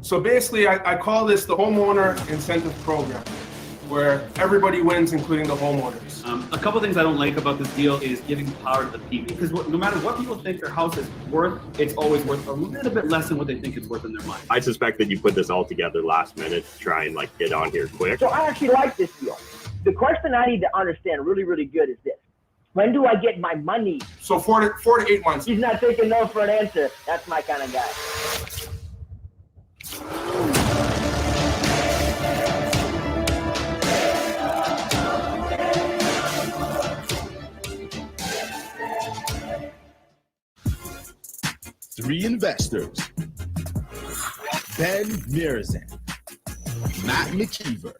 So basically, I call this the homeowner incentive program, where everybody wins, including the homeowners. A couple things I don't like about this deal is giving power to the people, because no matter what people think their house is worth, it's always worth a little bit less than what they think it's worth in their mind. I suspect that you put this all together last minute to try and get on here quick. So I actually like this deal. The question I need to understand really, really good is this. When do I get my money? So 4 to 8 months. He's not taking no for an answer. That's my kind of guy. Three investors, Ben Mirzan, Matt McKeever,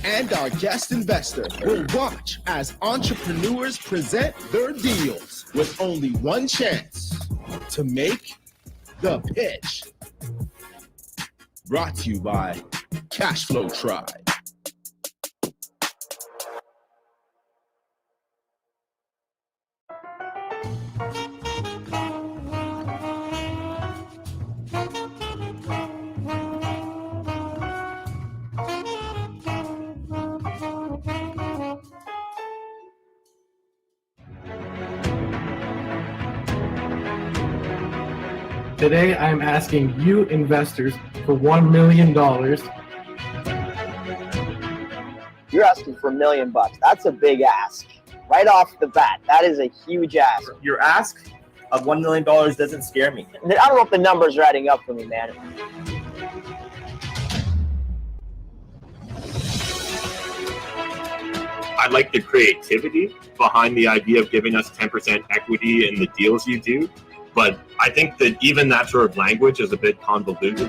and our guest investor will watch as entrepreneurs present their deals with only one chance to make the pitch. Brought to you by CashFlow Tribe. Today, I am asking you investors for $1 million. You're asking for $1 million. That's a big ask. Right off the bat, that is a huge ask. Your ask of $1 million doesn't scare me. I don't know if the numbers are adding up for me, man. I like the creativity behind the idea of giving us 10% equity in the deals you do. But I think that even that sort of language is a bit convoluted.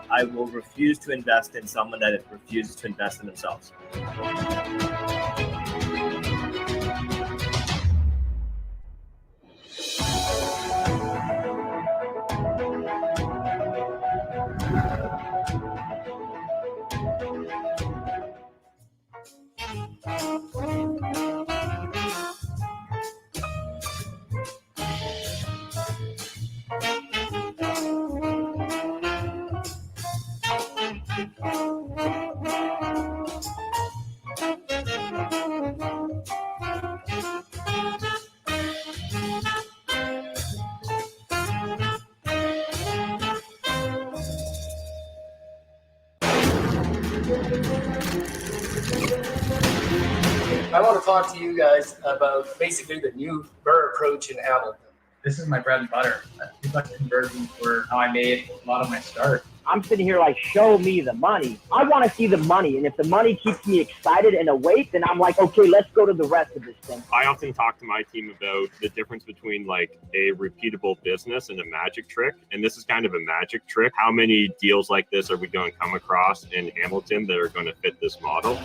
I will refuse to invest in someone that refuses to invest in themselves. I want to talk to you guys about basically the new BRRRR approach in Hamilton. This is my bread and butter. Conversions were how I made a lot of my start. I'm sitting here like, show me the money. I want to see the money. And if the money keeps me excited and awake, then I'm like, okay, let's go to the rest of this thing. I often talk to my team about the difference between a repeatable business and a magic trick. And this is kind of a magic trick. How many deals like this are we going to come across in Hamilton that are going to fit this model?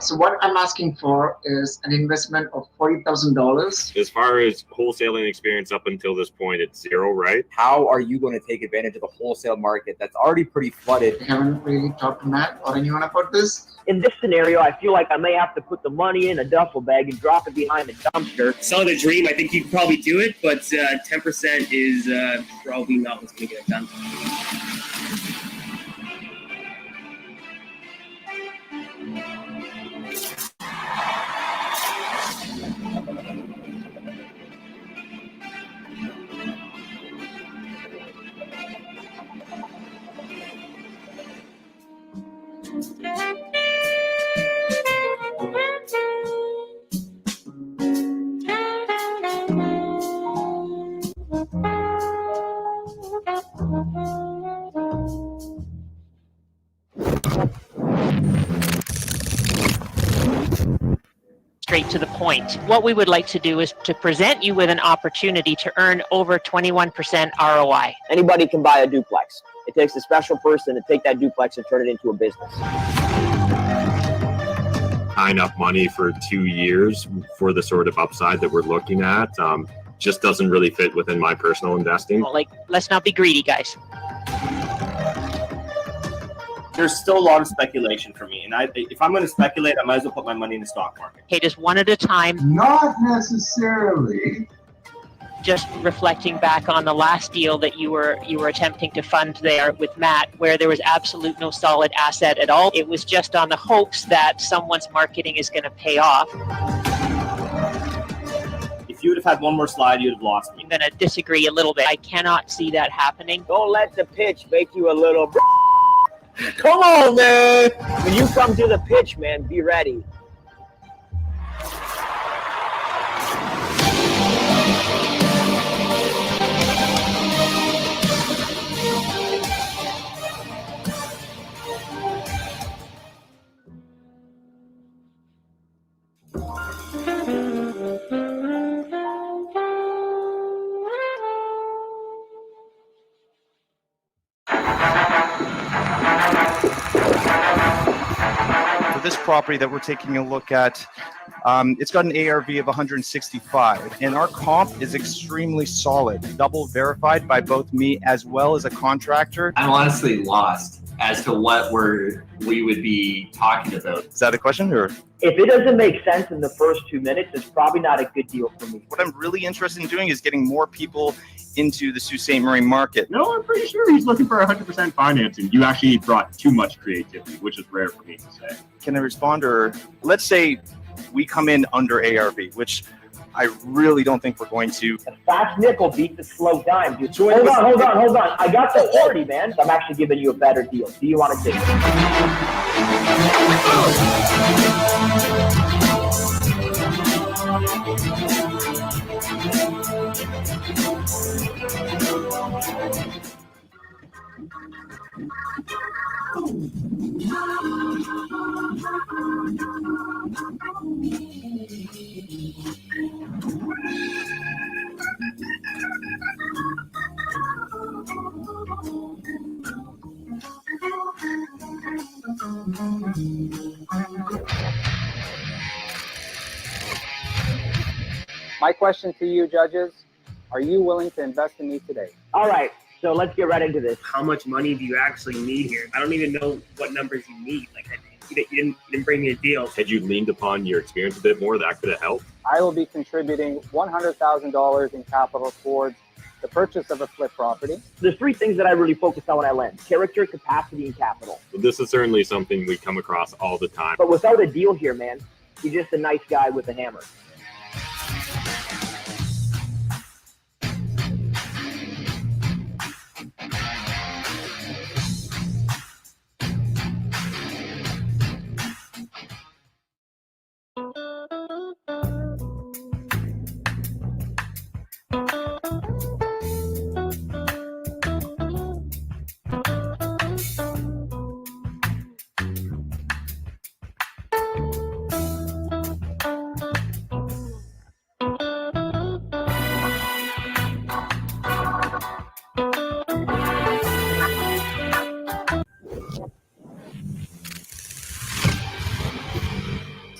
So what I'm asking for is an investment of $40,000. As far as wholesaling experience up until this point, it's zero, right? How are you going to take advantage of the wholesale market that's already pretty flooded? I haven't really talked to Matt or anyone about this. In this scenario, I feel like I may have to put the money in a duffel bag and drop it behind the dumpster. Selling a dream, I think you could probably do it, but 10% is probably not what's going to get it done. straight to the point. What we would like to do is to present you with an opportunity to earn over 21% ROI. Anybody can buy a duplex. It takes a special person to take that duplex and turn it into a business. Tying up money for 2 years for the sort of upside that we're looking at just doesn't really fit within my personal investing. Like, let's not be greedy, guys. There's still a lot of speculation for me, and if I'm going to speculate, I might as well put my money in the stock market. Okay, just one at a time. Not necessarily. Just reflecting back on the last deal that you were attempting to fund there with Matt, where there was absolute no solid asset at all. It was just on the hopes that someone's marketing is going to pay off. If you would have had one more slide, you'd have lost me. I'm going to disagree a little bit. I cannot see that happening. Don't let the pitch make you a little. Come on, man. When you come to the pitch, man, be ready. This property that we're taking a look at, it's got an ARV of 165, and our comp is extremely solid, double verified by both me as well as a contractor. I'm honestly lost as to what we would be talking about. Is that a question, or? If it doesn't make sense in the first 2 minutes, it's probably not a good deal for me. What I'm really interested in doing is getting more people into the Sault Ste. Marie market. No, I'm pretty sure he's looking for 100% financing. You actually brought too much creativity, which is rare for me to say. Can I respond? Or let's say we come in under ARV, which I really don't think we're going to. The fast nickel beats the slow dime, dude. Hold on. I got the 40, man. I'm actually giving you a better deal. Do you want to take My question to you, judges, are you willing to invest in me today? All right, so let's get right into this. How much money do you actually need here? I don't even know what numbers you need. Like, you didn't bring me a deal. Had you leaned upon your experience a bit more, that could have helped. I will be contributing $100,000 in capital towards the purchase of a flip property. There's three things that I really focus on when I lend: character, capacity, and capital. This is certainly something we come across all the time. But without a deal here, man, you're just a nice guy with a hammer.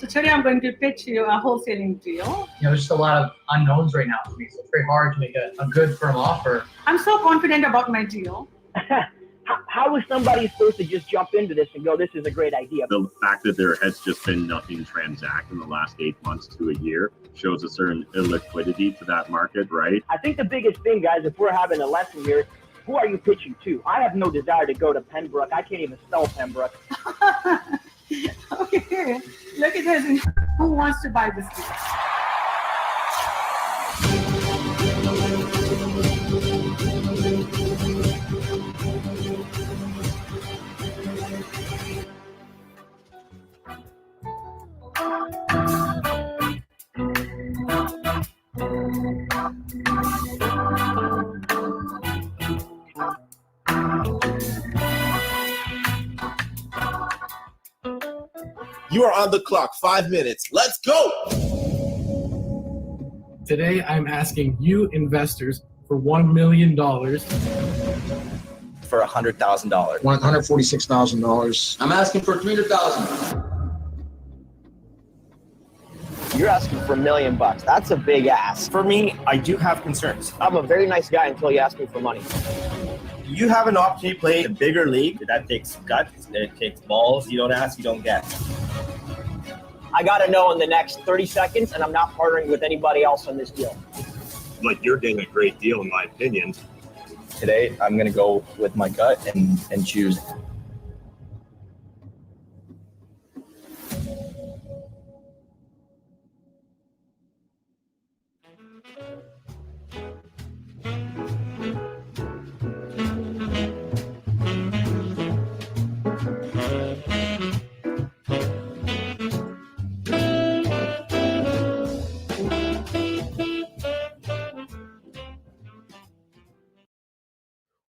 Today I'm going to pitch you a wholesaling deal. There's just a lot of unknowns right now for me, so it's very hard to make a good firm offer. I'm so confident about my deal. How is somebody supposed to just jump into this and go, this is a great idea? The fact that there has just been nothing transact in the last 8 months to a year shows a certain illiquidity to that market, right? I think the biggest thing, guys, if we're having a lesson here, who are you pitching to? I have no desire to go to Pembroke. I can't even spell Pembroke. Okay, look at this. Who wants to buy this deal? You You are on the clock. 5 minutes. Let's go. Today, I'm asking you investors for $1 million. For $100,000. $146,000. I'm asking for $300,000. You're asking for $1 million. That's a big ask. For me, I do have concerns. I'm a very nice guy until you ask me for money. You have an opportunity to play a bigger league. That takes guts. It takes balls. You don't ask, you don't get. I got to know in the next 30 seconds, and I'm not partnering with anybody else on this deal. Like, you're getting a great deal, in my opinion. Today, I'm going to go with my gut and choose.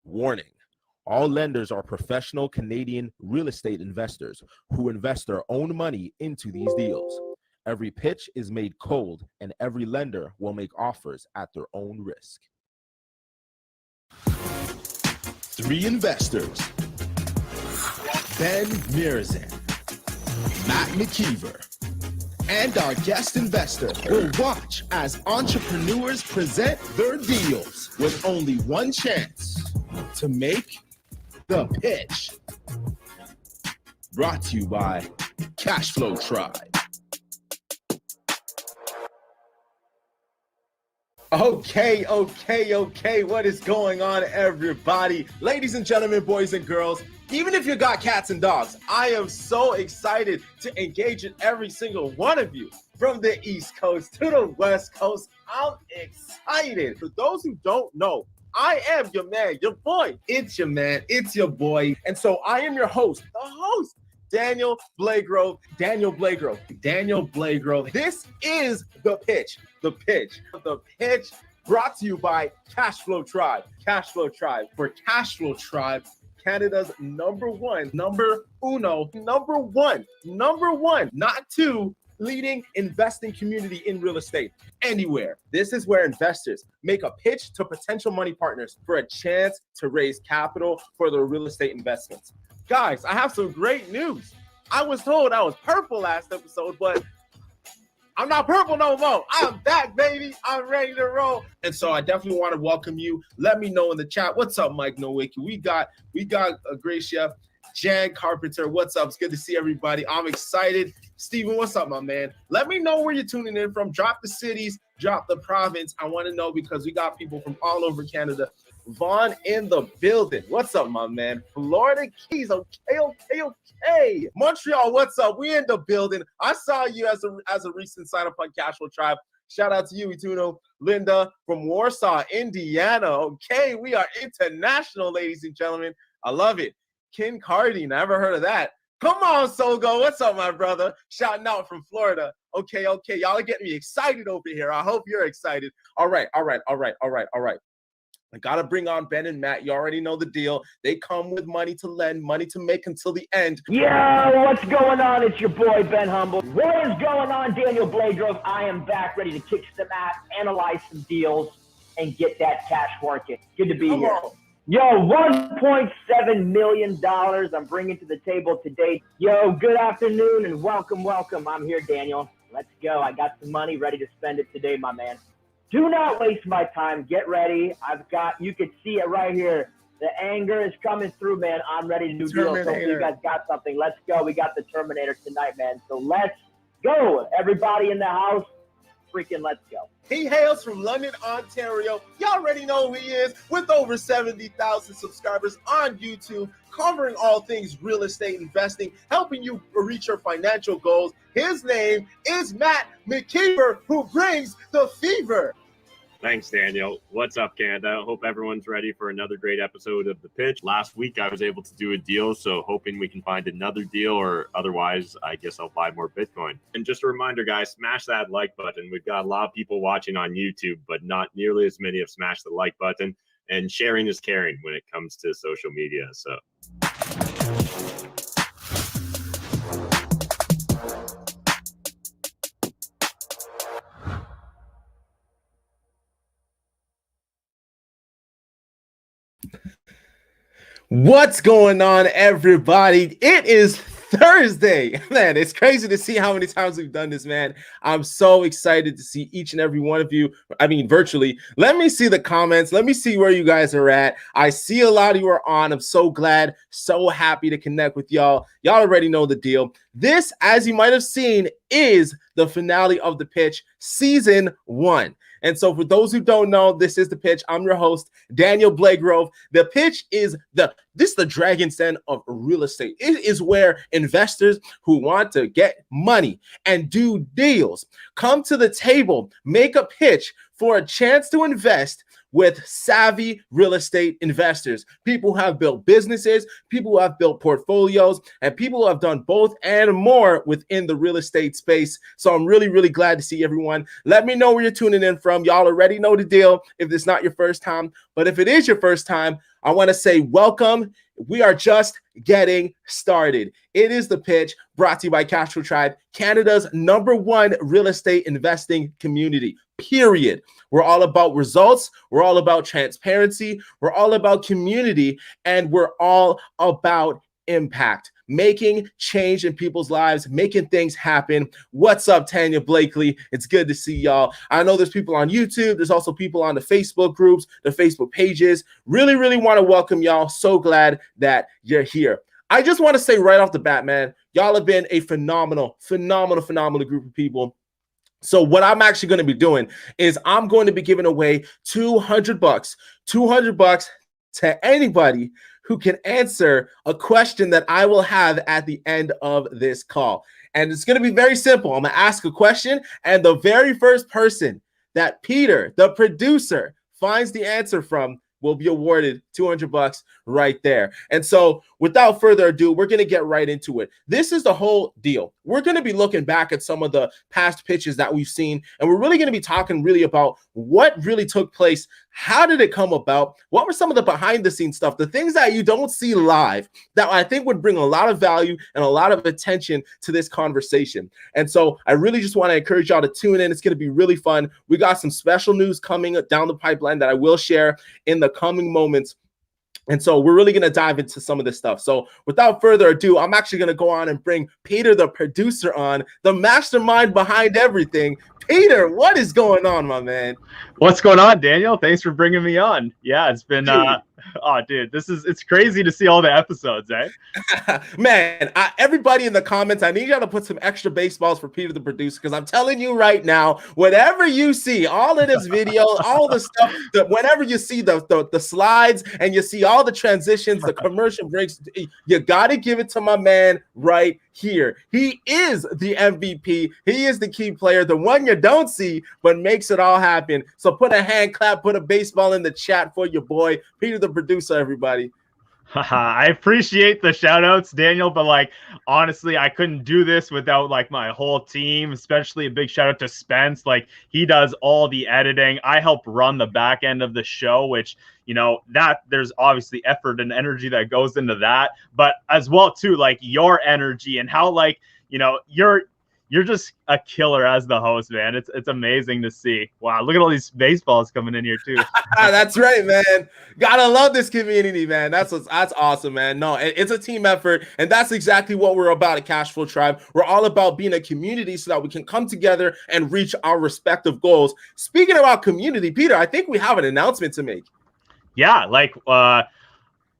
Warning. All lenders are professional Canadian real estate investors who invest their own money into these deals. Every pitch is made cold, and every lender will make offers at their own risk. 3 investors. Ben Mirzan, Matt McKeever, and our guest investor will watch as entrepreneurs present their deals with only one chance to make the pitch. Brought to you by CashFlow Tribe. Okay. What is going on, everybody? Ladies and gentlemen, boys and girls, even if you got cats and dogs, I am so excited to engage with every single one of you. From the East Coast to the West Coast, I'm excited. For those who don't know, I am your man, your boy. It's your man, it's your boy. And so I am your host, Daniel Blagrove. This is The Pitch. The Pitch brought to you by CashFlow Tribe. CashFlow Tribe. For CashFlow Tribe, Canada's number one, not two, leading investing community in real estate anywhere. This is where investors make a pitch to potential money partners for a chance to raise capital for their real estate investments. Guys, I have some great news. I was told I was purple last episode, but I'm not purple no more. I'm back, baby. I'm ready to roll. And so I definitely want to welcome you. Let me know in the chat. What's up, Mike Nowicki? We got Gracia, Jan Carpenter. What's up? It's good to see everybody. I'm excited. Steven, what's up, my man? Let me know where you're tuning in from. Drop the cities, drop the province. I want to know because we got people from all over Canada. Vaughn in the building. What's up, my man? Florida Keys. Okay. Montreal, what's up? We in the building. I saw you as a recent sign up on CashFlow Tribe. Shout out to you, Ituno. Linda from Warsaw, Indiana. Okay, we are international, ladies and gentlemen. I love it. Ken Cardi, never heard of that. Come on, Sogo. What's up, my brother? Shouting out from Florida. Okay. Y'all are getting me excited over here. I hope you're excited. All right. I got to bring on Ben and Matt. You already know the deal. They come with money to lend, money to make until the end. Yo, what's going on? It's your boy, Ben Humble. What is going on, Daniel Blagrove? I am back ready to kick some ass, analyze some deals, and get that cash working. Good to be here. On. Yo, $1.7 million I'm bringing to the table today. Yo, good afternoon and welcome. I'm here, Daniel. Let's go. I got some money ready to spend it today, my man. Do not waste my time. Get ready. You can see it right here. The anger is coming through, man. I'm ready to do deals. Hopefully you guys got something. Let's go. We got the Terminator tonight, man. So let's go. Everybody in the house, freaking let's go. He hails from London, Ontario. You already know who he is, with over 70,000 subscribers on YouTube, covering all things real estate investing, helping you reach your financial goals. His name is Matt McKeever, who brings the fever. Thanks, Daniel. What's up, Canada? Hope everyone's ready for another great episode of The Pitch. Last week, I was able to do a deal, so hoping we can find another deal, or otherwise, I guess I'll buy more Bitcoin. And just a reminder, guys, smash that like button. We've got a lot of people watching on YouTube, but not nearly as many have smashed the like button. And sharing is caring when it comes to social media, so... What's going on, everybody? It is Thursday. Man, it's crazy to see how many times we've done this, man. I'm so excited to see each and every one of you. I mean, virtually. Let me see the comments. Let me see where you guys are at. I see a lot of you are on. I'm so glad, so happy to connect with y'all. Y'all already know the deal. This, as you might have seen, is the finale of The Pitch, Season 1. And so for those who don't know, this is The Pitch. I'm your host, Daniel Blagrove. The Pitch is the Dragon's Den of real estate. It is where investors who want to get money and do deals come to the table, make a pitch for a chance to invest with savvy real estate investors, people who have built businesses, people who have built portfolios, and people who have done both and more within the real estate space. So I'm really, really glad to see everyone. Let me know where you're tuning in from. Y'all already know the deal if it's not your first time. But if it is your first time, I want to say welcome. We are just getting started. It is The Pitch, brought to you by CashFlow Tribe, Canada's #1 real estate investing community, period. We're all about results. We're all about transparency. We're all about community. And we're all about impact, making change in people's lives, making things happen. What's up, Tanya Blakely? It's good to see y'all. I know there's people on YouTube. There's also people on the Facebook groups, the Facebook pages. Really, really want to welcome y'all. So glad that you're here. I just want to say right off the bat, man, y'all have been a phenomenal group of people. So what I'm actually going to be doing is I'm going to be giving away $200 to anybody who can answer a question that I will have at the end of this call. And it's going to be very simple. I'm going to ask a question, and the very first person that Peter, the producer, finds the answer from will be awarded $200 right there. And so without further ado, we're going to get right into it. This is the whole deal. We're going to be looking back at some of the past pitches that we've seen, and we're really going to be talking really about what really took place. How did it come about? What were some of the behind the scenes stuff, the things that you don't see live that I think would bring a lot of value and a lot of attention to this conversation. And so I really just want to encourage y'all to tune in. It's going to be really fun. We got some special news coming down the pipeline that I will share in the coming moments. And so we're really going to dive into some of this stuff. So without further ado, I'm actually going to go on and bring Peter, the producer, on, the mastermind behind everything. Peter, what is going on, my man? What's going on, Daniel? Thanks for bringing me on. Yeah, it's been, dude, it's crazy to see all the episodes, eh? Man, everybody in the comments, I need y'all to put some extra baseballs for Peter, the producer, because I'm telling you right now, whatever you see, all of this video, all the stuff, whenever you see the slides and you see all the transitions, the commercial breaks, you got to give it to my man right here. He is the MVP. He is the key player, the one you don't see, but makes it all happen. So put a hand clap, put a baseball in the chat for your boy, Peter, the producer, everybody. I appreciate the shout outs, Daniel, but like, honestly, I couldn't do this without like my whole team, especially a big shout out to Spence. Like, he does all the editing. I help run the back end of the show, which, you know, that there's obviously effort and energy that goes into that, but as well too, like your energy and how, like, you know, you're just a killer as the host, man. It's amazing to see. Wow, look at all these baseballs coming in here too. That's right, man. Gotta love this community, man. That's awesome, man. No, it's a team effort, and that's exactly what we're about at CashFlow Tribe. We're all about being a community so that we can come together and reach our respective goals. Speaking about community, Peter, I think we have an announcement to make. Yeah, like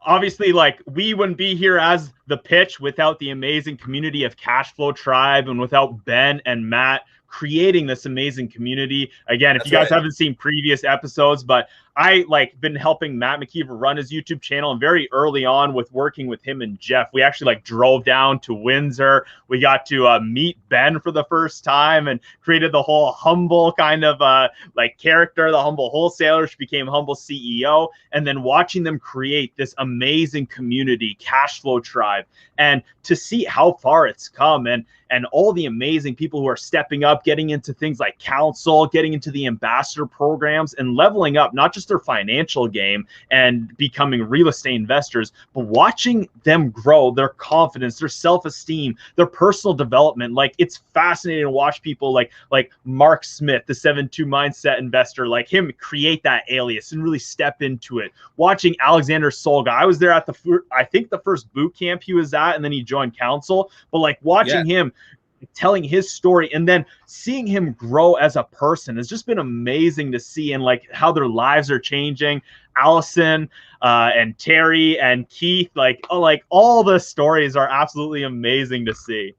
obviously, like, we wouldn't be here as The Pitch without the amazing community of CashFlow Tribe and without Ben and Matt creating this amazing community. Again, if you guys haven't seen previous episodes, but I like been helping Matt McKeever run his YouTube channel, and very early on with working with him and Jeff, we actually like drove down to Windsor. We got to meet Ben for the first time and created the whole humble kind of like character, the humble wholesaler. She became humble CEO, and then watching them create this amazing community, CashFlow Tribe, and to see how far it's come and all the amazing people who are stepping up, getting into things like council, getting into the ambassador programs, and leveling up not just just their financial game and becoming real estate investors, but watching them grow, their confidence, their self-esteem, their personal development. Like, it's fascinating to watch people like Mark Smith, the 7-2 mindset investor, like him create that alias and really step into it. Watching Alexander Solga, I was there at I think the first boot camp he was at, and then he joined council, but like watching him telling his story and then seeing him grow as a person has just been amazing to see, and like how their lives are changing. Allison and Terry and Keith, like all the stories are absolutely amazing to see.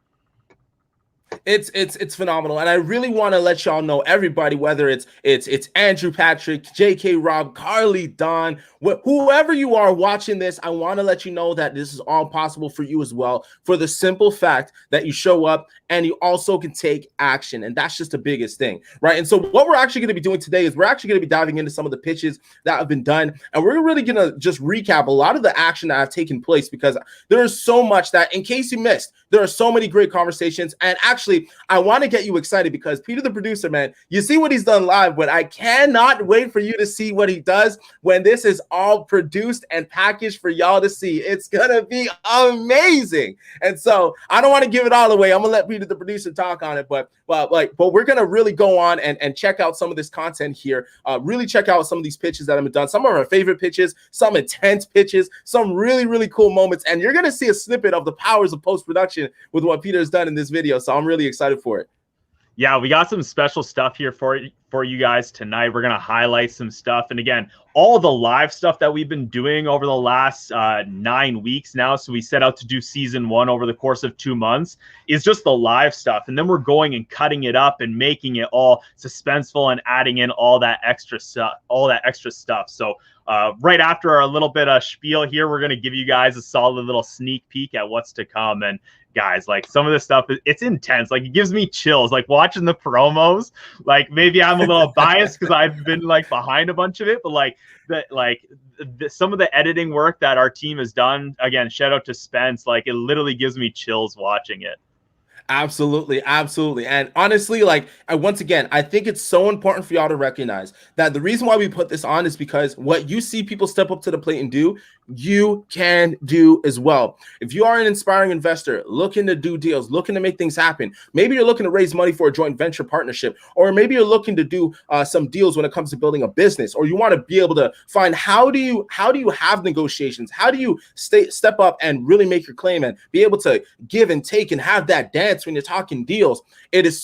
It's phenomenal, and I really want to let y'all know, everybody, whether it's Andrew Patrick, JK Rob, Carly, Don, whoever you are watching this, I want to let you know that this is all possible for you as well, for the simple fact that you show up and you also can take action, and that's just the biggest thing, right? And so what we're actually going to be doing today is we're actually going to be diving into some of the pitches that have been done, and we're really going to just recap a lot of the action that have taken place, because there is so much that, in case you missed, there are so many great conversations. And actually, I want to get you excited because Peter, the producer, man, you see what he's done live, but I cannot wait for you to see what he does when this is all produced and packaged for y'all to see. It's going to be amazing. And so I don't want to give it all away. I'm going to let Peter, the producer, talk on it, but we're going to really go on and check out some of this content here. Really check out some of these pitches that have been done. Some of our favorite pitches, some intense pitches, some really, really cool moments. And you're going to see a snippet of the powers of post-production with what Peter has done in this video. So I'm really excited for it. Yeah, we got some special stuff here for you guys tonight. We're going to highlight some stuff. And again, all the live stuff that we've been doing over the last 9 weeks now, so we set out to do season 1 over the course of 2 months, is just the live stuff. And then we're going and cutting it up and making it all suspenseful and adding in all that extra stuff. So right after our little bit of spiel here, we're going to give you guys a solid little sneak peek at what's to come. And guys, like, some of this stuff, it's intense. Like, it gives me chills, like watching the promos. Like, maybe I'm a little biased because I've been like behind a bunch of it, but some of the editing work that our team has done, again, shout out to Spence, like, it literally gives me chills watching it. Absolutely. And honestly, once again, I think it's so important for y'all to recognize that the reason why we put this on is because what you see people step up to the plate and do, you can do as well. If you are an inspiring investor looking to do deals, looking to make things happen, maybe you're looking to raise money for a joint venture partnership, or maybe you're looking to do some deals when it comes to building a business, or you want to be able to find how do you have negotiations, how do you step up and really make your claim and be able to give and take and have that dance when you're talking deals. This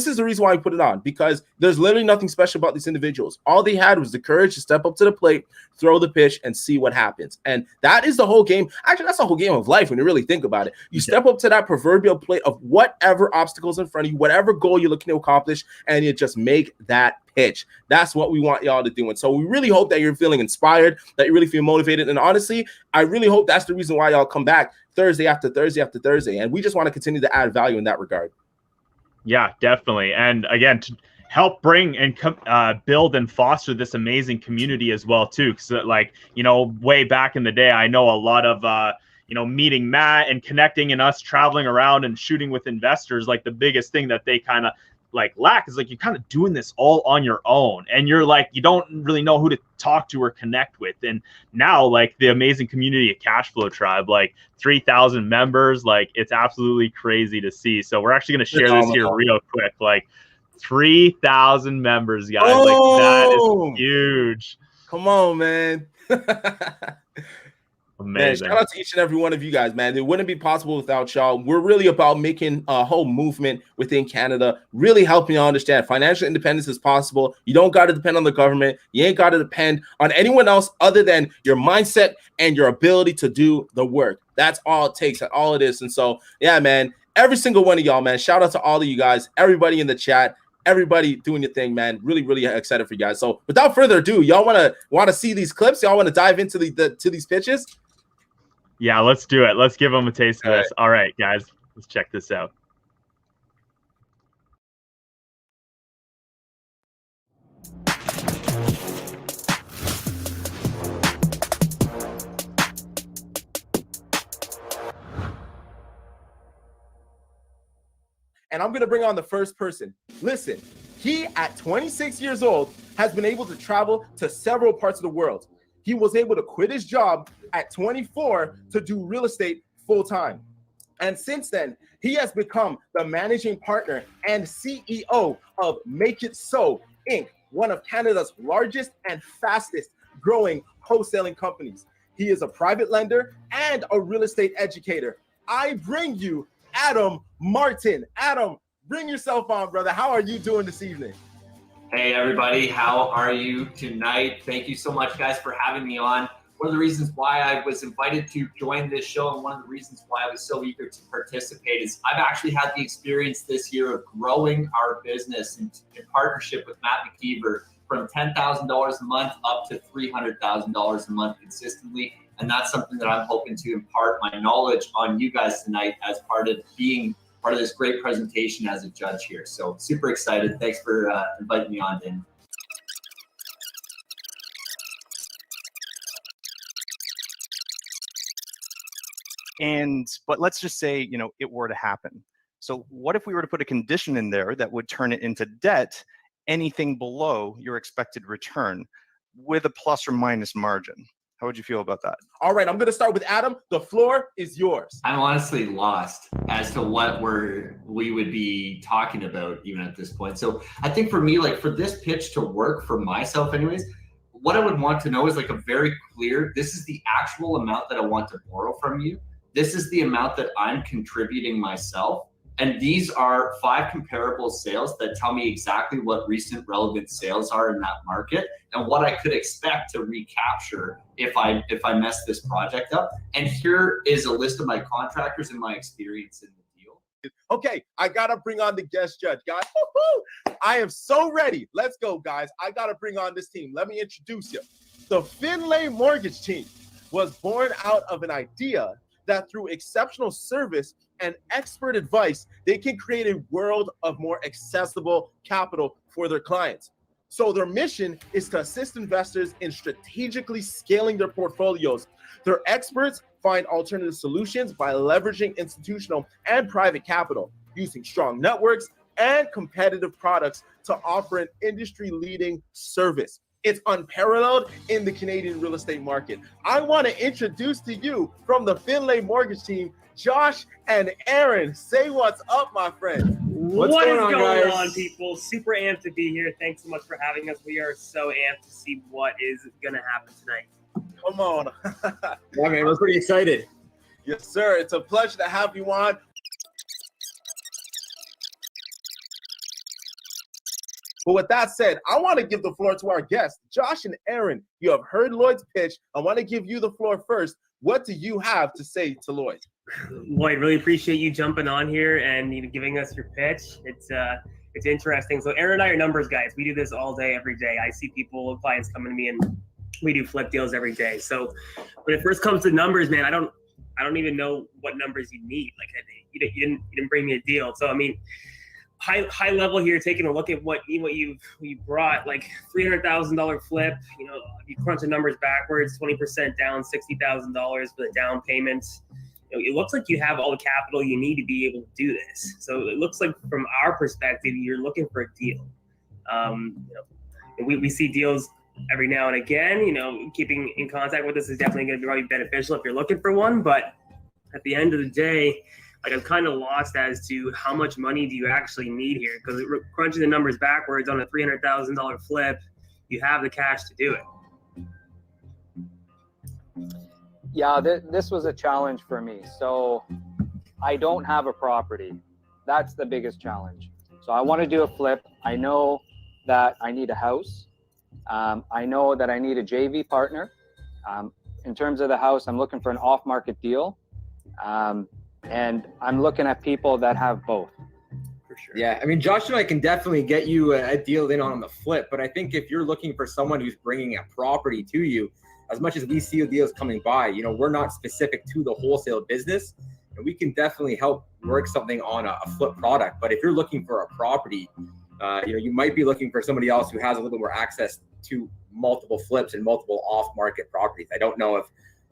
is the reason why we put it on, because there's literally nothing special about these individuals. All they had was the courage to step up to the plate, throw the pitch, and see what happens. And that is the whole game. Actually, that's the whole game of life when you really think about it. You step up to that proverbial plate of whatever obstacles in front of you, whatever goal you're looking to accomplish, and you just make that pitch. That's what we want y'all to do. And so we really hope that you're feeling inspired, that you really feel motivated. And honestly, I really hope that's the reason why y'all come back Thursday after Thursday after Thursday. And we just want to continue to add value in that regard. Yeah, definitely. And again, to help bring and build and foster this amazing community as well, too. Because, way back in the day, I know a lot of, meeting Matt and connecting and us traveling around and shooting with investors, like the biggest thing that they kind of lack is you're kind of doing this all on your own, and you're you don't really know who to talk to or connect with. And now, the amazing community of CashFlow Tribe, 3,000 members, it's absolutely crazy to see. So we're actually going to share this here real quick. 3,000 members, guys. That is huge. Come on, man. Amazing. Man, shout out to each and every one of you guys, man. It wouldn't be possible without y'all. We're really about making a whole movement within Canada, really helping y'all understand financial independence is possible. You don't got to depend on the government. You ain't got to depend on anyone else other than your mindset and your ability to do the work. That's all it takes and all it is. And so, yeah, man, every single one of y'all, man, shout out to all of you guys, everybody in the chat, everybody doing your thing, man. Really, really excited for you guys. So without further ado, y'all want to see these clips? Y'all want to dive into to these pitches? Yeah, let's do it. Let's give them a taste of this. All right, guys, let's check this out. And I'm going to bring on the first person. Listen, he at 26 years old has been able to travel to several parts of the world. He was able to quit his job at 24 to do real estate full-time. And since then, he has become the managing partner and CEO of Make It So, Inc., one of Canada's largest and fastest growing wholesaling companies. He is a private lender and a real estate educator. I bring you Adam Martin. Adam, bring yourself on, brother. How are you doing this evening? Hey everybody, how are you tonight? Thank you so much guys for having me on. One of the reasons why I was invited to join this show and one of the reasons why I was so eager to participate is I've actually had the experience this year of growing our business in partnership with Matt McKeever from $10,000 a month up to $300,000 a month consistently. And that's something that I'm hoping to impart my knowledge on you guys tonight as part of being part of this great presentation as a judge here. So super excited. Thanks for inviting me on, Dan. But let's just say, you know, it were to happen. So what if we were to put a condition in there that would turn it into debt, anything below your expected return with a plus or minus margin? How would you feel about that? All right, I'm going to start with Adam. The floor is yours. I'm honestly lost as to what we would be talking about even at this point. So I think for me, like for this pitch to work for myself anyways, what I would want to know is like a very clear, this is the actual amount that I want to borrow from you. This is the amount that I'm contributing myself. And these are 5 comparable sales that tell me exactly what recent relevant sales are in that market and what I could expect to recapture if I mess this project up. And here is a list of my contractors and my experience in the deal. Okay, I gotta bring on the guest judge, guys. Woo-hoo! I am so ready. Let's go, guys. I gotta bring on this team. Let me introduce you. The Finlay Mortgage Team was born out of an idea that through exceptional service and expert advice, they can create a world of more accessible capital for their clients. So their mission is to assist investors in strategically scaling their portfolios. Their experts find alternative solutions by leveraging institutional and private capital, using strong networks and competitive products to offer an industry-leading service. It's unparalleled in the Canadian real estate market. I want to introduce to you from the Finlay Mortgage Team, Josh and Aaron. Say what's up, my friend. What's going on, people? Super amped to be here. Thanks so much for having us. We are so amped to see what is going to happen tonight. Come on. Yeah, man, we're pretty excited. Yes, sir. It's a pleasure to have you on. But with that said, I want to give the floor to our guests, Josh and Aaron. You have heard Lloyd's pitch. I want to give you the floor first. What do you have to say to Lloyd? Lloyd, really appreciate you jumping on here and giving us your pitch. It's interesting. So Aaron and I are numbers guys. We do this all day, every day. I see clients coming to me, and we do flip deals every day. So when it first comes to numbers, man, I don't even know what numbers you need. Like you didn't bring me a deal. So I mean, high level here, taking a look at what you brought, like $300,000 flip. You know, you crunch the numbers backwards, 20% down, $60,000 for the down payments. You know, it looks like you have all the capital you need to be able to do this. So it looks like from our perspective, you're looking for a deal. We see deals every now and again. You know, keeping in contact with us is definitely going to be really beneficial if you're looking for one. But at the end of the day, like I'm kind of lost as to how much money do you actually need here, because crunching the numbers backwards on a $300,000 flip, you have the cash to do it. Yeah, this was a challenge for me. So I don't have a property. That's the biggest challenge. So I want to do a flip. I know that I need a house. I know that I need a JV partner. In terms of the house, I'm looking for an off-market deal. And I'm looking at people that have both. For sure. Yeah, I mean, Josh and I can definitely get you a deal in on the flip, but I think if you're looking for someone who's bringing a property to you, as much as we see deals coming by, you know, we're not specific to the wholesale business, and we can definitely help work something on a flip product. But if you're looking for a property, you know, you might be looking for somebody else who has a little more access to multiple flips and multiple off-market properties. I don't know if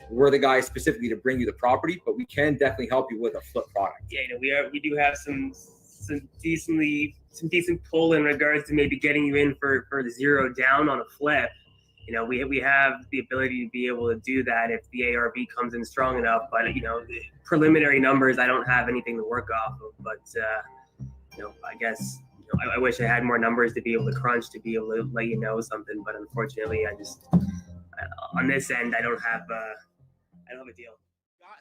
we're the guys specifically to bring you the property, but we can definitely help you with a flip product. Yeah, you know, we do have some some decent pull in regards to maybe getting you in for the zero down on a flip. You know, we have the ability to be able to do that if the ARV comes in strong enough. But, you know, the preliminary numbers, I don't have anything to work off of. But, you know, I guess, you know, I wish I had more numbers to be able to crunch, to be able to let you know something. But unfortunately, on this end, I don't have a deal.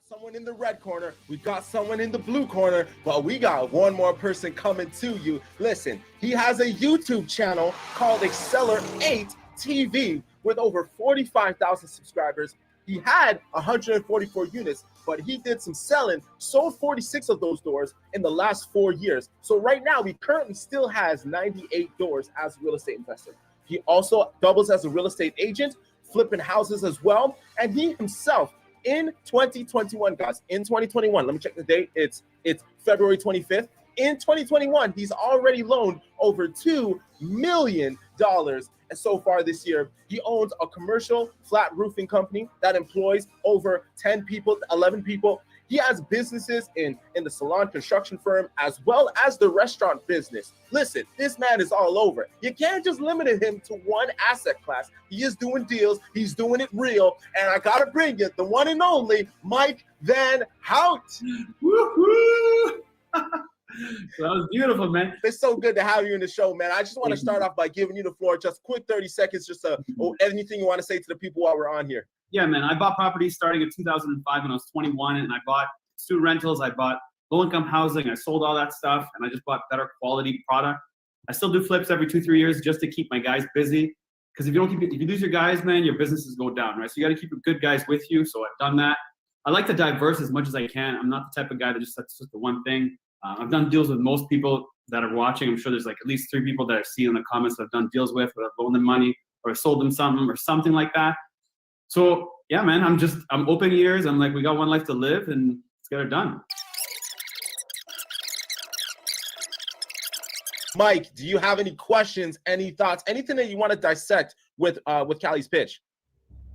Someone in the red corner, we got someone in the blue corner, but we got one more person coming to you. Listen, he has a YouTube channel called Acceler8 TV with over 45,000 subscribers. He had 144 units, but he did some selling, sold 46 of those doors in the last 4 years. So right now, he currently still has 98 doors as a real estate investor. He also doubles as a real estate agent, flipping houses as well, and he himself, in 2021, guys, in 2021, let me check the date. It's February 25th. In 2021, he's already loaned over $2 million. And so far this year, he owns a commercial flat roofing company that employs over 10 people, 11 people. He has businesses in the salon construction firm as well as the restaurant business. Listen, this man is all over. You can't just limit him to one asset class. He is doing deals. He's doing it real. And I got to bring you the one and only Mike Van Hout. Woo-hoo! That was beautiful, man. It's so good to have you in the show, man. I just want to start off by giving you the floor. Just quick 30 seconds, just anything you want to say to the people while we're on here. Yeah, man. I bought properties starting in 2005 when I was 21, and I bought student rentals. I bought low-income housing. I sold all that stuff, and I just bought better quality product. I still do flips every 2-3 years just to keep my guys busy. Because if you lose your guys, man, your businesses go down, right? So you got to keep good guys with you. So I've done that. I like to diverse as much as I can. I'm not the type of guy that just sets just the one thing. I've done deals with most people that are watching. I'm sure there's like at least 3 people that I see in the comments that I've done deals with, where I've loaned them money or sold them something or something like that. So yeah, man, I'm open ears. I'm like, we got one life to live, and let's get it done. Mike, do you have any questions, any thoughts, anything that you want to dissect with Callie's pitch?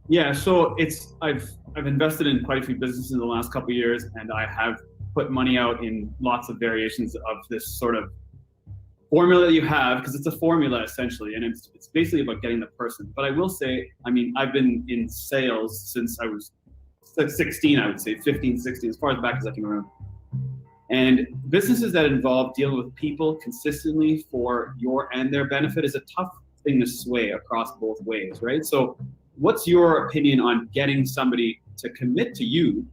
Yeah, so I've invested in quite a few businesses in the last couple of years, and I have put money out in lots of variations of this sort of formula that you have, because it's a formula essentially, and it's basically about getting the person. But I will say, I mean, I've been in sales since I was 16, I would say 15, 16, as far as back as I can remember. And businesses that involve dealing with people consistently for your and their benefit is a tough thing to sway across both ways, right? So what's your opinion on getting somebody to commit to you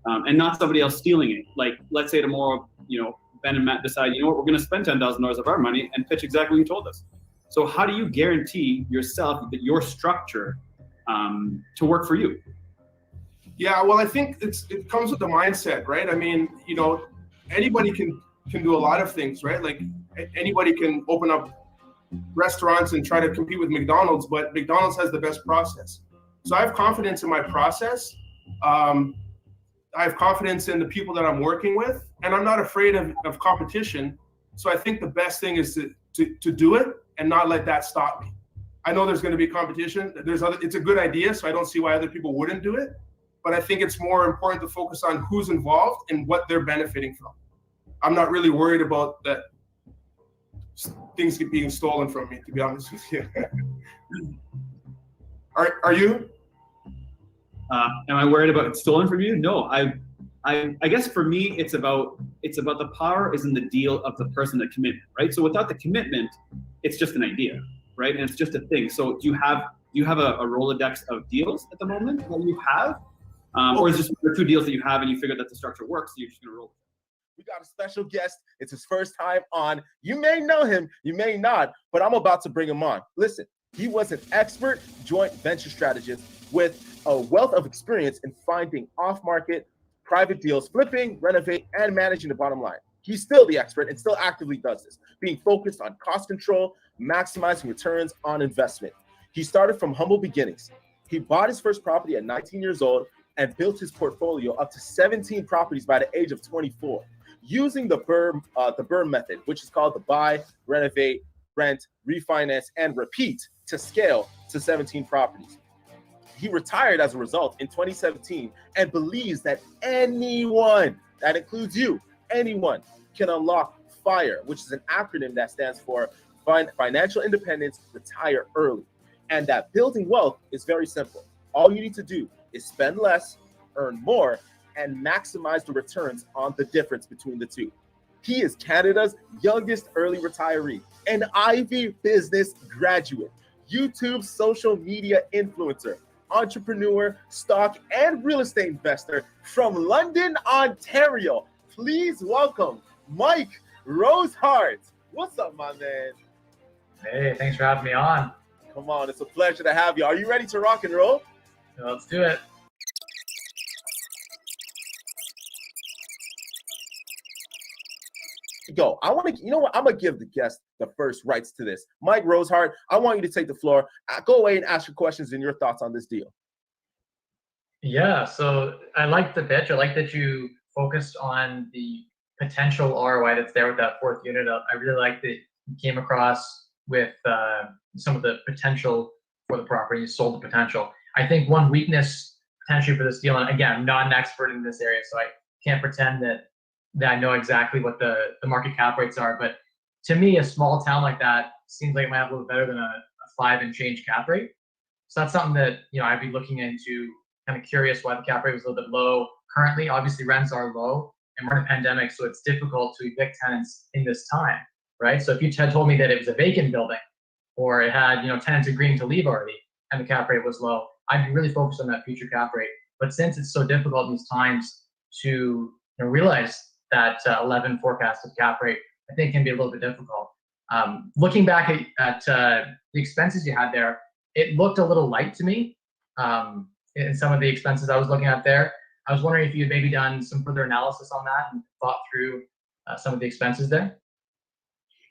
and not somebody else stealing it? Like, let's say tomorrow, you know, Ben and Matt decide, you know what, we're going to spend $10,000 of our money and pitch exactly what you told us. So how do you guarantee yourself that your structure to work for you? Yeah, well, I think it comes with the mindset, right? I mean, you know, anybody can do a lot of things, right? Like anybody can open up restaurants and try to compete with McDonald's, but McDonald's has the best process. So I have confidence in my process. I have confidence in the people that I'm working with, and I'm not afraid of competition. So I think the best thing is to do it and not let that stop me. I know there's going to be competition. It's a good idea, so I don't see why other people wouldn't do it. But I think it's more important to focus on who's involved and what they're benefiting from. I'm not really worried about that things being stolen from me, to be honest with you. Are you? Am I worried about it stolen from you? No, I guess for me, it's about the power is in the deal of the person, the commitment, right? So without the commitment, it's just an idea, right? And it's just a thing. So do you have a Rolodex of deals at the moment that you have? Or is it just 2 deals that you have and you figure that the structure works, so you're just gonna roll with it? We got a special guest. It's his first time on. You may know him, you may not, but I'm about to bring him on. Listen, he was an expert joint venture strategist with a wealth of experience in finding off-market private deals, flipping, renovate, and managing the bottom line. He's still the expert and still actively does this, being focused on cost control, maximizing returns on investment. He started from humble beginnings. He bought his first property at 19 years old and built his portfolio up to 17 properties by the age of 24, using the BRRRR method, which is called the buy, renovate, rent, refinance, and repeat to scale to 17 properties. He retired as a result in 2017 and believes that anyone, that includes you, anyone can unlock FIRE, which is an acronym that stands for Financial Independence, Retire Early. And that building wealth is very simple. All you need to do is spend less, earn more, and maximize the returns on the difference between the two. He is Canada's youngest early retiree, an Ivy Business graduate, YouTube social media influencer, entrepreneur, stock, and real estate investor from London, Ontario. Please welcome Mike Rosehart. What's up, my man? Hey, thanks for having me on. Come on, it's a pleasure to have you. Are you ready to rock and roll? Let's do it. Go. I want to, you know what? I'm going to give the guest the first rights to this. Mike Rosehart, I want you to take the floor. Go away and ask your questions and your thoughts on this deal. Yeah, so I like the pitch. I like that you focused on the potential ROI that's there with that fourth unit. I really like that you came across with some of the potential for the property. You sold the potential. I think one weakness potentially for this deal, and again, I'm not an expert in this area, so I can't pretend that I know exactly what the market cap rates are. But to me, a small town like that seems like it might have a little better than a 5 and change cap rate. So that's something that, you know, I'd be looking into, kind of curious why the cap rate was a little bit low. Currently, obviously rents are low and we're in a pandemic, so it's difficult to evict tenants in this time, right? So if you had told me that it was a vacant building or it had, you know, tenants agreeing to leave already and the cap rate was low, I'd be really focused on that future cap rate. But since it's so difficult in these times to, you know, realize that 11 forecasted cap rate, I think can be a little bit difficult. Looking back at the expenses you had there, it looked a little light to me. In some of the expenses I was looking at there, I was wondering if you had maybe done some further analysis on that and thought through some of the expenses there.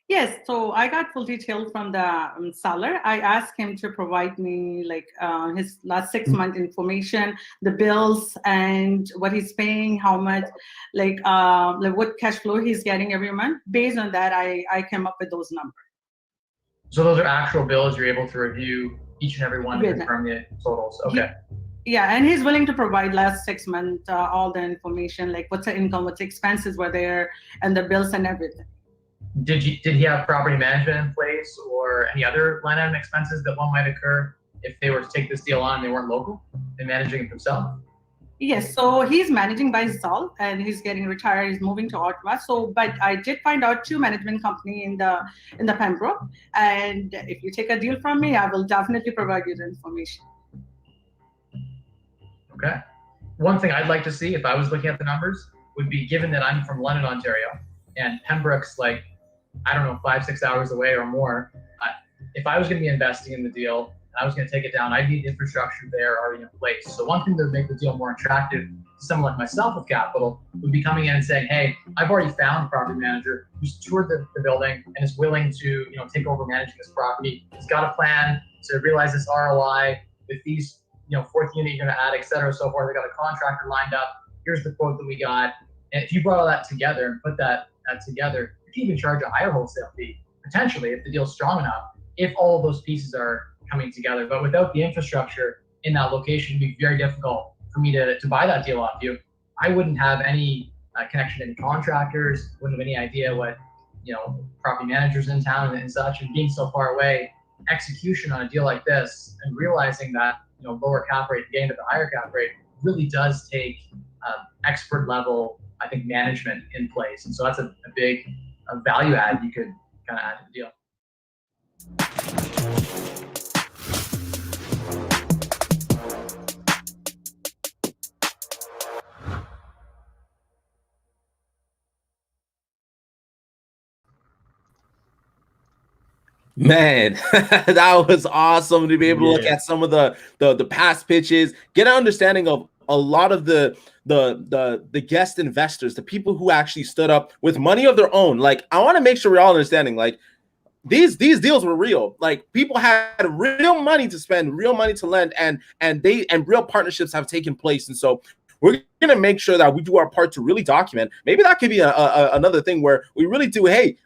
Yes, so I got full detail from the seller. I asked him to provide me like his last 6 month information, the bills, and what he's paying, how much, like what cash flow he's getting every month. Based on that, I came up with those numbers. So those are actual bills you're able to review each and every one to confirm the totals. Okay. Yeah, and he's willing to provide last 6 months all the information, like what's the income, what's the expenses were there, and the bills and everything. Did he have property management in place or any other line item expenses that one might occur if they were to take this deal on and they weren't local and managing it themselves? Yes, so he's managing by himself and he's getting retired. He's moving to Ottawa. So, but I did find out 2 management company in the Pembroke, and if you take a deal from me, I will definitely provide you the information. Okay. One thing I'd like to see if I was looking at the numbers would be, given that I'm from London, Ontario, and Pembroke's like, I don't know, 5-6 hours away or more. If I was going to be investing in the deal and I was going to take it down, I'd need infrastructure there already in place. So one thing that would make the deal more attractive to someone like myself with capital would be coming in and saying, hey, I've already found a property manager who's toured the building and is willing to, you know, take over managing this property. He's got a plan to realize this ROI with these, you know, fourth unit you're going to add, et cetera, so forth. They got a contractor lined up. Here's the quote that we got. And if you brought all that together and put that together, you can even charge a higher wholesale fee, potentially, if the deal's strong enough, if all of those pieces are coming together. But without the infrastructure in that location, it'd be very difficult for me to buy that deal off you. I wouldn't have any connection to any contractors, wouldn't have any idea what, you know, property managers in town and such. And being so far away, execution on a deal like this and realizing that, you know, lower cap rate, getting to the higher cap rate really does take expert level, I think, management in place. And so that's a big value add you could kind of add to the deal. Man, that was awesome to be able to look at some of the past pitches, get an understanding of a lot of the guest investors, the people who actually stood up with money of their own. Like, I want to make sure we're all understanding, like, these deals were real. Like, people had real money to spend, real money to lend, and real partnerships have taken place. And so we're going to make sure that we do our part to really document. Maybe that could be another thing where we really do, hey,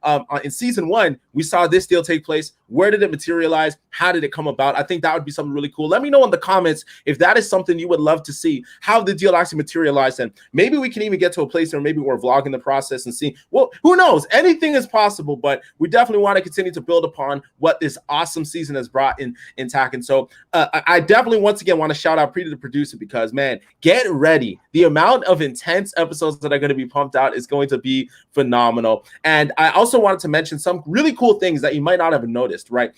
in season 1, we saw this deal take place. Where did it materialize? How did it come about? I think that would be something really cool. Let me know in the comments if that is something you would love to see, how the deal actually materialized. And maybe we can even get to a place where maybe we're vlogging the process and see, well, who knows? Anything is possible, but we definitely want to continue to build upon what this awesome season has brought in TAC. And so I definitely, once again, want to shout out Preeta, the producer, because, man, get ready. The amount of intense episodes that are going to be pumped out is going to be phenomenal. And I also wanted to mention some really cool things that you might not have noticed, right?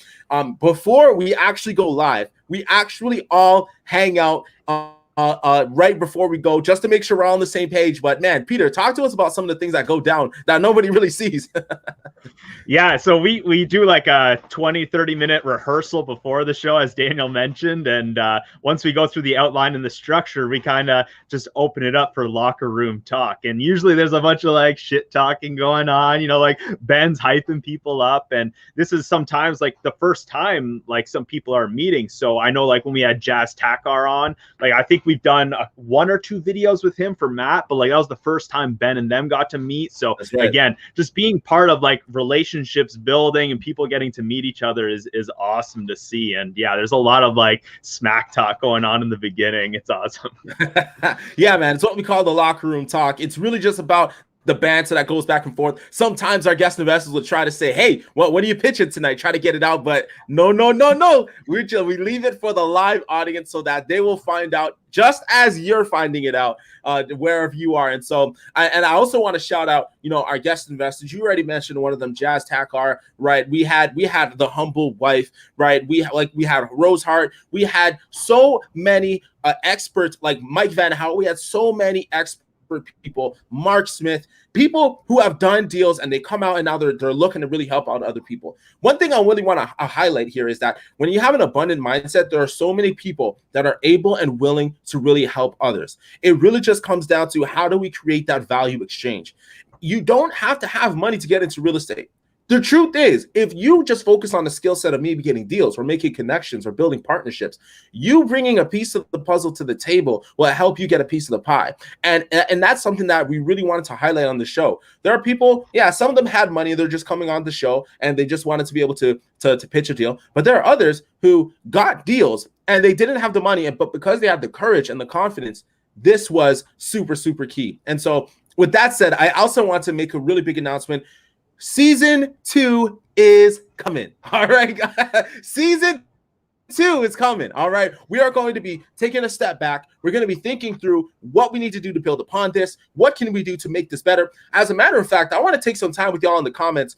Before we actually go live, we actually all hang out right before we go, just to make sure we're all on the same page. But man, Peter, talk to us about some of the things that go down that nobody really sees. Yeah, so we do like a 20-30 minute rehearsal before the show, as Daniel mentioned, and once we go through the outline and the structure, we kind of just open it up for locker room talk. And usually there's a bunch of like shit talking going on, you know, like Ben's hyping people up, and this is sometimes like the first time like some people are meeting. So I know like when we had Jazz Takar on, like I think we've done 1 or 2 videos with him for Matt, but like that was the first time Ben and them got to meet. So again, just being part of like relationships building and people getting to meet each other is awesome to see. And yeah, there's a lot of like smack talk going on in the beginning. It's awesome. Yeah, man, it's what we call the locker room talk. It's really just about the banter that goes back and forth. Sometimes our guest investors will try to say, hey, what are you pitching tonight? Try to get it out, but no. We leave it for the live audience so that they will find out just as you're finding it out wherever you are. And so I also want to shout out, you know, our guest investors. You already mentioned one of them, Jazz Takar, right? We had the humble wife, right? We had Rose Hart. We had so many experts like Mike Van Hout. We had so many experts people, Mark Smith, people who have done deals and they come out and now they're looking to really help out other people. One thing I really want to highlight here is that when you have an abundant mindset, there are so many people that are able and willing to really help others. It really just comes down to how do we create that value exchange. You don't have to have money to get into real estate. The truth is, if you just focus on the skill set of maybe getting deals or making connections or building partnerships, you bringing a piece of the puzzle to the table will help you get a piece of the pie. And that's something that we really wanted to highlight on the show. There are people, yeah, some of them had money. They're just coming on the show and they just wanted to be able to pitch a deal. But there are others who got deals and they didn't have the money, but because they had the courage and the confidence, this was super, super key. And so with that said, I also want to make a really big announcement. Season 2 is coming. All right. Season 2 is coming. All right. We are going to be taking a step back. We're going to be thinking through what we need to do to build upon this. What can we do to make this better? As a matter of fact, I want to take some time with y'all in the comments.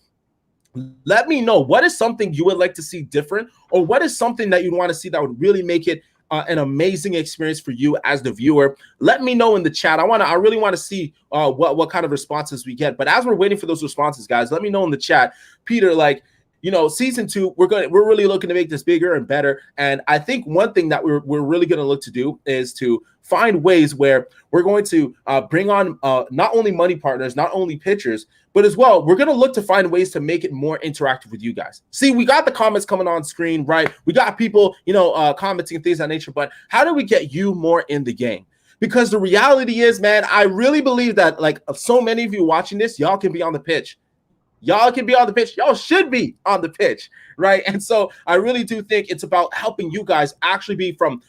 Let me know what is something you would like to see different, or what is something that you want to see that would really make it an amazing experience for you as the viewer. Let me know in the chat. I really want to see what kind of responses we get. But as we're waiting for those responses, guys, let me know in the chat. Peter, like, you know, season 2, we're really looking to make this bigger and better. And I think one thing that we're really going to look to do is to find ways where we're going to bring on not only money partners, not only pitchers, but as well, we're going to look to find ways to make it more interactive with you guys. See, we got the comments coming on screen, right? We got people, you know, commenting and things of that nature, but how do we get you more in the game? Because the reality is, man, I really believe that like so many of you watching this, y'all can be on the pitch. Y'all can be on the pitch. Y'all should be on the pitch, right? And so I really do think it's about helping you guys actually be from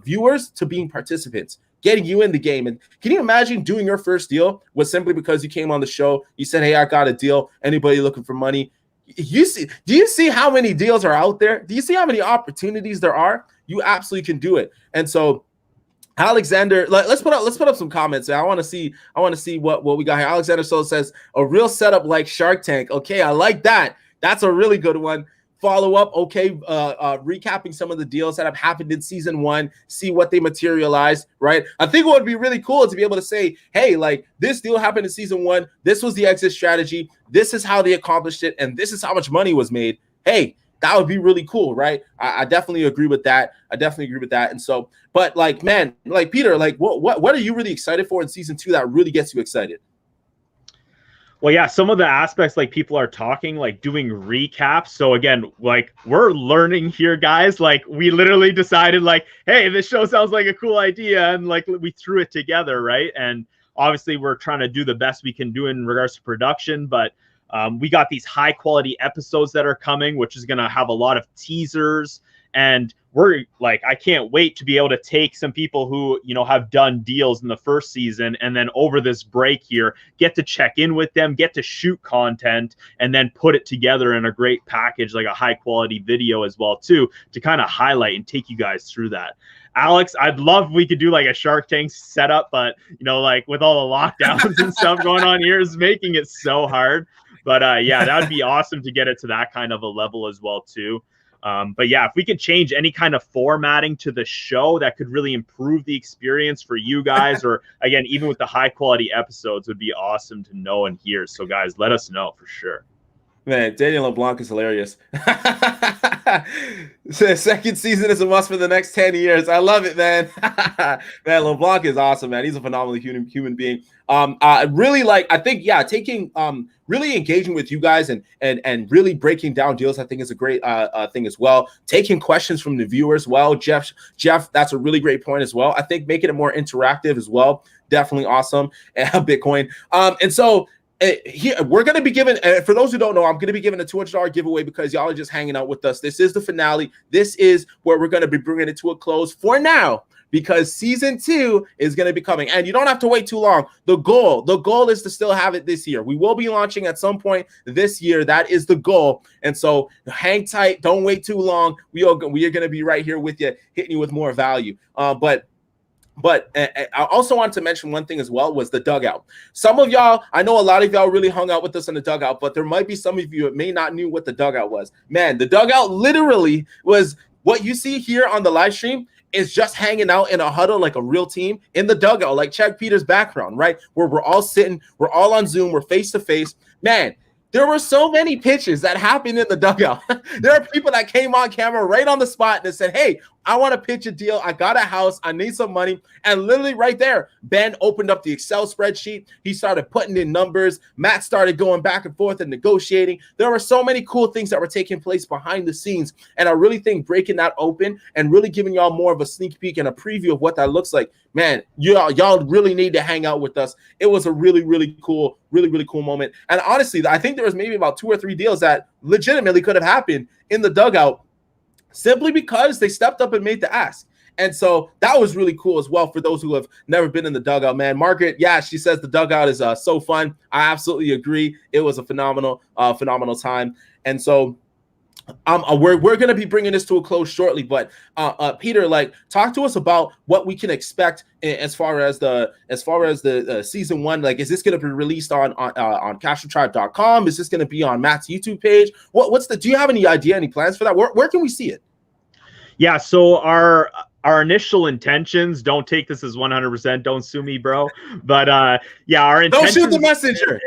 viewers to being participants, getting you in the game. And can you imagine doing your first deal was simply because you came on the show, you said, hey, I got a deal. Anybody looking for money? Do you see how many deals are out there? Do you see how many opportunities there are? You absolutely can do it. And so Alexander, let's put up some comments. I want to see what we got here. Alexander So says a real setup like Shark Tank. Okay, I like that. That's a really good one. Follow up. Okay, recapping some of the deals that have happened in season 1. See what they materialized. Right. I think what would be really cool is to be able to say, hey, like this deal happened in season 1. This was the exit strategy. This is how they accomplished it, and this is how much money was made. Hey, that would be really cool, right? I definitely agree with that. And so, but like, man, like Peter, like what are you really excited for in season 2 that really gets you excited? Well, yeah, some of the aspects like people are talking, like doing recaps. So again, like we're learning here, guys. Like we literally decided like, hey, this show sounds like a cool idea. And like we threw it together, right? And obviously we're trying to do the best we can do in regards to production, but we got these high quality episodes that are coming, which is going to have a lot of teasers. And we're like, I can't wait to be able to take some people who, you know, have done deals in the first season and then over this break here, get to check in with them, get to shoot content, and then put it together in a great package, like a high quality video as well, too, to kind of highlight and take you guys through that. Alex, I'd love if we could do like a Shark Tank setup, but, you know, like with all the lockdowns and stuff going on here is making it so hard. But yeah, that would be awesome to get it to that kind of a level as well, too. But yeah, if we could change any kind of formatting to the show, that could really improve the experience for you guys, or again, even with the high quality episodes, would be awesome to know and hear. So guys, let us know for sure. Man, Daniel LeBlanc is hilarious. The second season is a must for the next 10 years. I love it, man. Man, LeBlanc is awesome, man. He's a phenomenal human being. Really like, I think, yeah, taking really engaging with you guys and really breaking down deals, I think is a great thing as well. Taking questions from the viewers. Well, Jeff, that's a really great point as well. I think making it more interactive as well. Definitely awesome. Bitcoin. And so here we're going to be giving, for those who don't know, I'm going to be giving a $200 giveaway because y'all are just hanging out with us. This is the finale. This is where we're going to be bringing it to a close for now, because season 2 is going to be coming, and you don't have to wait too long. The goal is to still have it this year. We will be launching at some point this year. That is the goal. And so hang tight. Don't wait too long. We are going to be right here with you, hitting you with more value. But I also want to mention one thing as well, was the Dugout. Some of y'all, I know a lot of y'all really hung out with us in the Dugout, but there might be some of you that may not knew what the Dugout was. Man, the Dugout literally was what you see here on the live stream is just hanging out in a huddle like a real team in the Dugout, like Chad Peters' background, right? Where we're all sitting, we're all on Zoom, we're face to face. Man, there were so many pitches that happened in the Dugout. There are people that came on camera right on the spot and said, hey, I want to pitch a deal. I got a house. I need some money. And literally right there, Ben opened up the Excel spreadsheet. He started putting in numbers. Matt started going back and forth and negotiating. There were so many cool things that were taking place behind the scenes. And I really think breaking that open and really giving y'all more of a sneak peek and a preview of what that looks like, man, y'all really need to hang out with us. It was a really, really cool moment. And honestly, I think there was maybe about 2 or 3 deals that legitimately could have happened in the Dugout simply because they stepped up and made the ask. And so that was really cool as well for those who have never been in the Dugout, man. Margaret, yeah, she says the Dugout is so fun. I absolutely agree. It was a phenomenal time. And so we're going to be bringing this to a close shortly, but Peter, like, talk to us about what we can expect as far as the season 1. Like, is this going to be released on CashFlowTribe.com? Is this going to be on Matt's YouTube page? Do you have any idea, any plans for that? Where can we see it? Yeah, so our initial intentions, don't take this as 100%, don't sue me, bro. But yeah, our intentions. Don't shoot the messenger.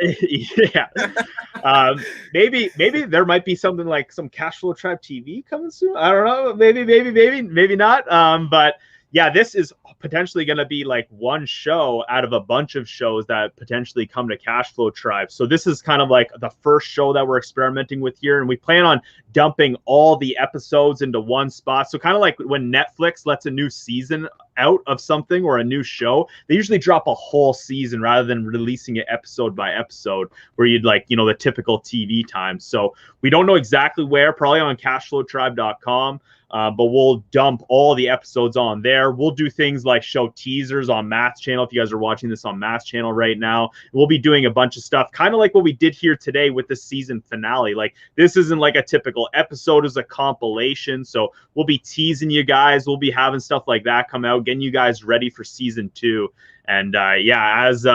Yeah. Maybe there might be something like some CashFlow Tribe TV coming soon. I don't know. Maybe not. But yeah, this is potentially going to be like one show out of a bunch of shows that potentially come to CashFlow Tribe. So this is kind of like the first show that we're experimenting with here, and we plan on dumping all the episodes into one spot. So kind of like when Netflix lets a new season out of something or a new show, they usually drop a whole season rather than releasing it episode by episode where you'd like, you know, the typical TV time. So we don't know exactly where, probably on CashFlowTribe.com. But we'll dump all the episodes on there. We'll do things like show teasers on Matt's channel. If you guys are watching this on Matt's channel right now, we'll be doing a bunch of stuff, kind of like what we did here today with the season finale. Like, this isn't like a typical episode, it's a compilation. So we'll be teasing you guys. We'll be having stuff like that come out, getting you guys ready for season 2. And yeah, as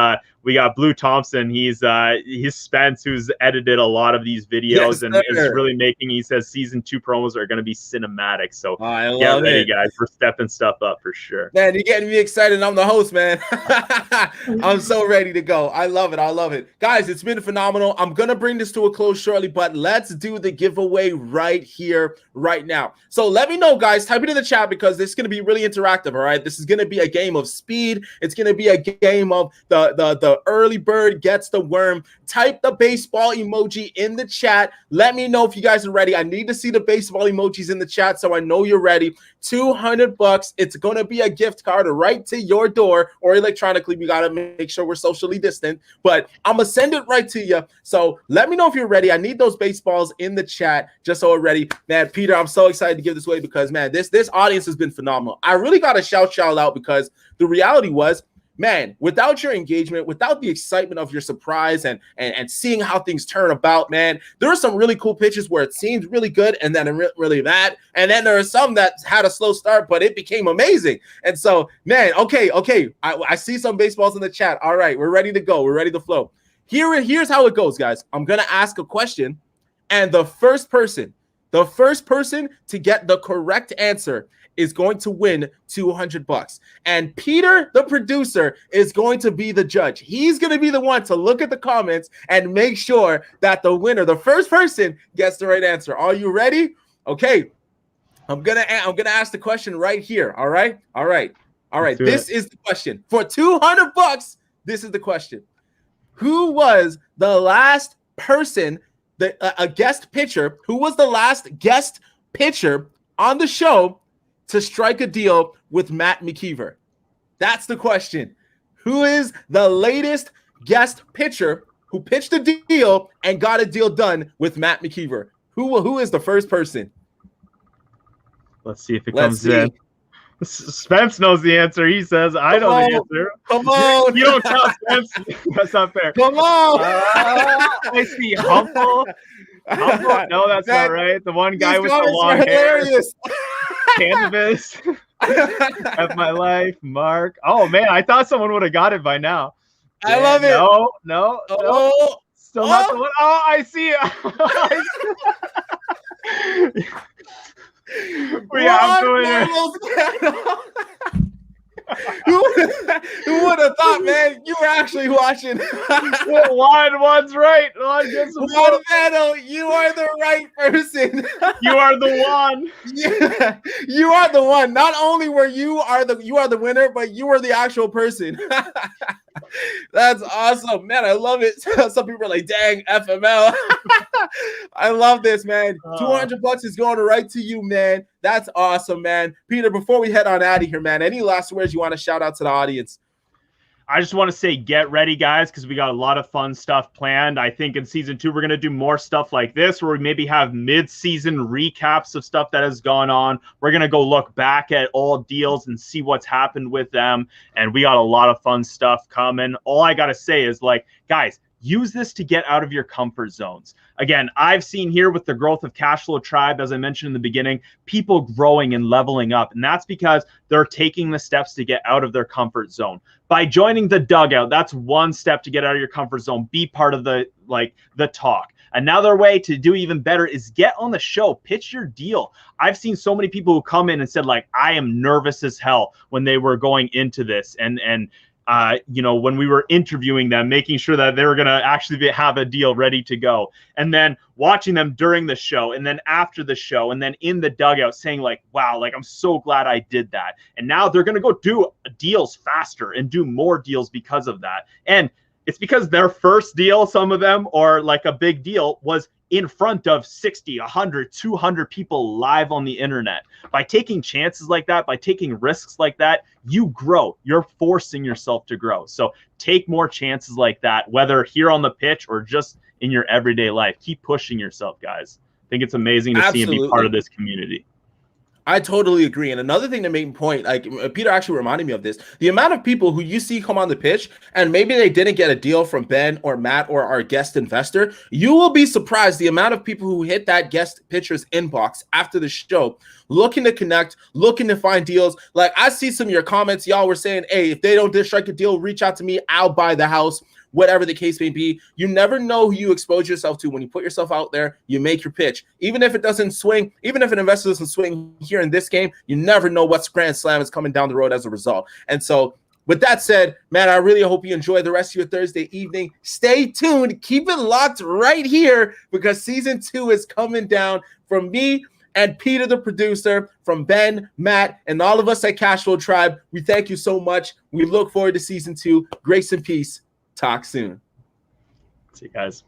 we got Blue Thompson, he's Spence, who's edited a lot of these videos, and is really making, he says season 2 promos are going to be cinematic. So get ready, guys. We're stepping stuff up for sure. Man, you're getting me excited. I'm the host, man. I'm so ready to go. I love it. Guys, it's been phenomenal. I'm going to bring this to a close shortly, but let's do the giveaway right here, right now. So let me know, guys. Type it in the chat because this is going to be really interactive, all right? This is going to be a game of speed. It's going to be a game of the The early bird gets the worm. Type the baseball emoji in the chat. Let me know if you guys are ready. I need to see the baseball emojis in the chat so I know you're ready. $200. It's going to be a gift card right to your door, or electronically. We got to make sure we're socially distant, but I'm going to send it right to you. So let me know if you're ready. I need those baseballs in the chat just so we're ready. Man, Peter, I'm so excited to give this away because, man, this audience has been phenomenal. I really got to shout out because the reality was, man, without your engagement, without the excitement of your surprise and seeing how things turn about, man, there are some really cool pitches where it seemed really good and then really bad. And then there are some that had a slow start, but it became amazing. And so, man, okay. I see some baseballs in the chat. All right, we're ready to go. We're ready to flow. Here's how it goes, guys. I'm going to ask a question, and the first person to get the correct answer is going to win $200. And Peter, the producer, is going to be the judge. He's going to be the one to look at the comments and make sure that the winner, the first person, gets the right answer. Are you ready? Okay. I'm gonna ask the question right here. All right. This is the question. For $200, this is the question. Who was the last person, a guest pitcher, who was the last guest pitcher on the show to strike a deal with Matt McKeever? That's the question. Who is the latest guest pitcher who pitched a deal and got a deal done with Matt McKeever? Who is the first person? Let's see if it comes in. Spence knows the answer. He says, I know the answer. Come on. You don't count Spence. That's not fair. Come on. I see Humble. No, that's not right. The one guy with the long hair. Hilarious. Canvas. Of my life. Mark. Oh, man. I thought someone would have got it by now. I love it. No. Still not the one. Oh, I see it. I'm doing it. Who would have thought, man? You were actually watching. One's right. One gets you are the right person. You are the one. Yeah, you are the one. Not only were you are the winner, but you were the actual person. That's awesome, man. I love it. Some people are like, dang, FML. I love this, man. $200 is going right to you, man. That's awesome, man. Peter, before we head on out of here, man, any last words you want to shout out to the audience? I just want to say get ready, guys, because we got a lot of fun stuff planned. I think in season 2, we're going to do more stuff like this, where we maybe have mid-season recaps of stuff that has gone on. We're going to go look back at all deals and see what's happened with them. And we got a lot of fun stuff coming. All I got to say is, like, guys, use this to get out of your comfort zones. Again, I've seen here with the growth of CashFlow Tribe, as I mentioned in the beginning, people growing and leveling up. And that's because they're taking the steps to get out of their comfort zone. By joining the Dugout, that's one step to get out of your comfort zone. Be part of the talk. Another way to do even better is get on the show, pitch your deal. I've seen so many people who come in and said, like, I am nervous as hell when they were going into this. And when we were interviewing them, making sure that they were going to actually have a deal ready to go. And then watching them during the show and then after the show and then in the Dugout saying, like, wow, like, I'm so glad I did that. And now they're going to go do deals faster and do more deals because of that. And it's because their first deal, some of them, or like a big deal, was in front of 60, 100, 200 people live on the internet. By taking chances like that, by taking risks like that, you grow. You're forcing yourself to grow. So take more chances like that, whether here on the pitch or just in your everyday life. Keep pushing yourself, guys. I think it's amazing to see and be part of this community. I totally agree. And another thing to make point, like Peter actually reminded me of this, the amount of people who you see come on the pitch and maybe they didn't get a deal from Ben or Matt or our guest investor, you will be surprised the amount of people who hit that guest pitcher's inbox after the show, looking to connect, looking to find deals. Like, I see some of your comments. Y'all were saying, hey, if they don't strike a deal, reach out to me. I'll buy the house. Whatever the case may be, you never know who you expose yourself to. When you put yourself out there, you make your pitch. Even if it doesn't swing, even if an investor doesn't swing here in this game, you never know what's grand slam is coming down the road as a result. And so with that said, man, I really hope you enjoy the rest of your Thursday evening. Stay tuned. Keep it locked right here because season 2 is coming down. From me and Peter, the producer, from Ben, Matt, and all of us at CashFlow Tribe, we thank you so much. We look forward to season 2. Grace and peace. Talk soon. See you guys.